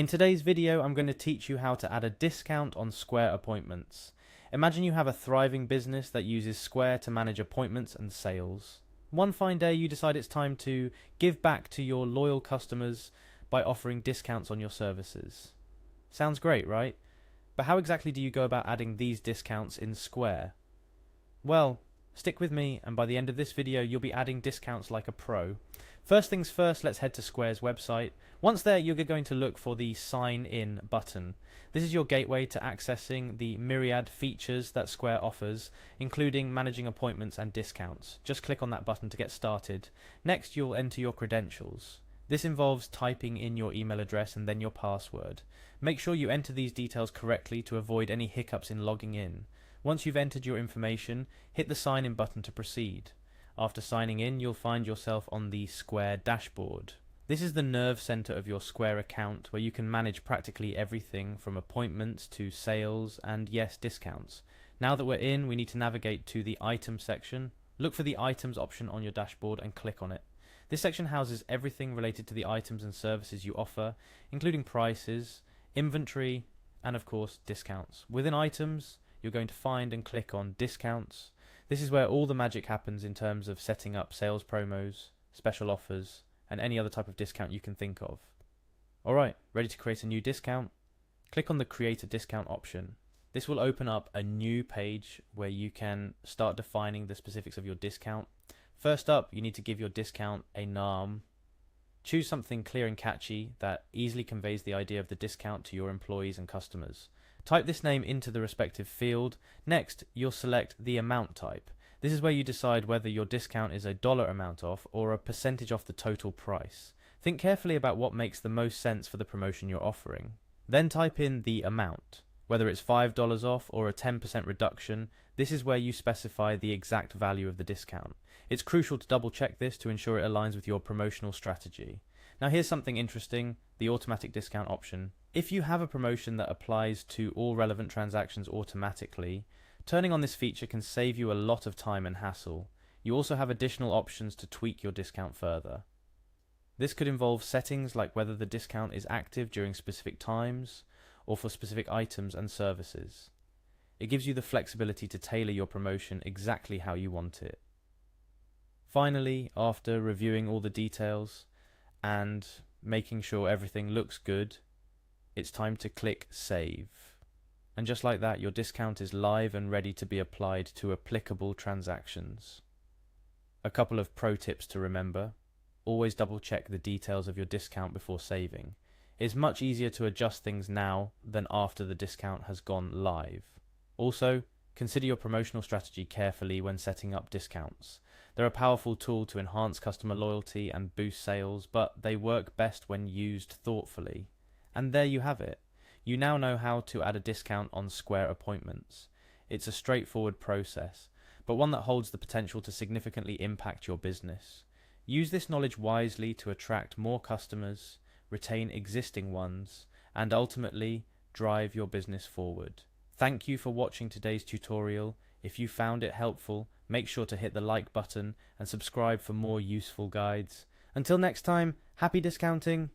In today's video, I'm going to teach you how to add a discount on Square appointments. Imagine you have a thriving business that uses Square to manage appointments and sales. One fine day, you decide it's time to give back to your loyal customers by offering discounts on your services. Sounds great, right? But how exactly do you go about adding these discounts in Square? Well, stick with me, and by the end of this video, you'll be adding discounts like a pro. First things first, let's head to Square's website. Once there, you're going to look for the Sign In button. This is your gateway to accessing the myriad features that Square offers, including managing appointments and discounts. Just click on that button to get started. Next, you'll enter your credentials. This involves typing in your email address and then your password. Make sure you enter these details correctly to avoid any hiccups in logging in. Once you've entered your information, hit the Sign In button to proceed. After signing in, you'll find yourself on the Square dashboard. This is the nerve center of your Square account, where you can manage practically everything from appointments to sales and, yes, discounts. Now that we're in, we need to navigate to the Items section. Look for the Items option on your dashboard and click on it. This section houses everything related to the items and services you offer, including prices, inventory, and of course, discounts. Within Items, you're going to find and click on Discounts. This is where all the magic happens in terms of setting up sales promos, special offers, and any other type of discount you can think of. Alright, ready to create a new discount? Click on the Create a Discount option. This will open up a new page where you can start defining the specifics of your discount. First up, you need to give your discount a name. Choose something clear and catchy that easily conveys the idea of the discount to your employees and customers. Type this name into the respective field. Next, you'll select the amount type. This is where you decide whether your discount is a dollar amount off or a percentage off the total price. Think carefully about what makes the most sense for the promotion you're offering. Then type in the amount. Whether it's $5 off or a 10% reduction, this is where you specify the exact value of the discount. It's crucial to double check this to ensure it aligns with your promotional strategy. Now here's something interesting, the automatic discount option. If you have a promotion that applies to all relevant transactions automatically, turning on this feature can save you a lot of time and hassle. You also have additional options to tweak your discount further. This could involve settings like whether the discount is active during specific times or for specific items and services. It gives you the flexibility to tailor your promotion exactly how you want it. Finally, after reviewing all the details and making sure everything looks good, it's time to click Save. And just like that, your discount is live and ready to be applied to applicable transactions. A couple of pro tips to remember. Always double check the details of your discount before saving. It's much easier to adjust things now than after the discount has gone live. Also, consider your promotional strategy carefully when setting up discounts. They're a powerful tool to enhance customer loyalty and boost sales, but they work best when used thoughtfully. And there you have it. You now know how to add a discount on Square appointments. It's a straightforward process, but one that holds the potential to significantly impact your business. Use this knowledge wisely to attract more customers, retain existing ones, and ultimately drive your business forward. Thank you for watching today's tutorial. If you found it helpful, make sure to hit the like button and subscribe for more useful guides. Until next time, happy discounting!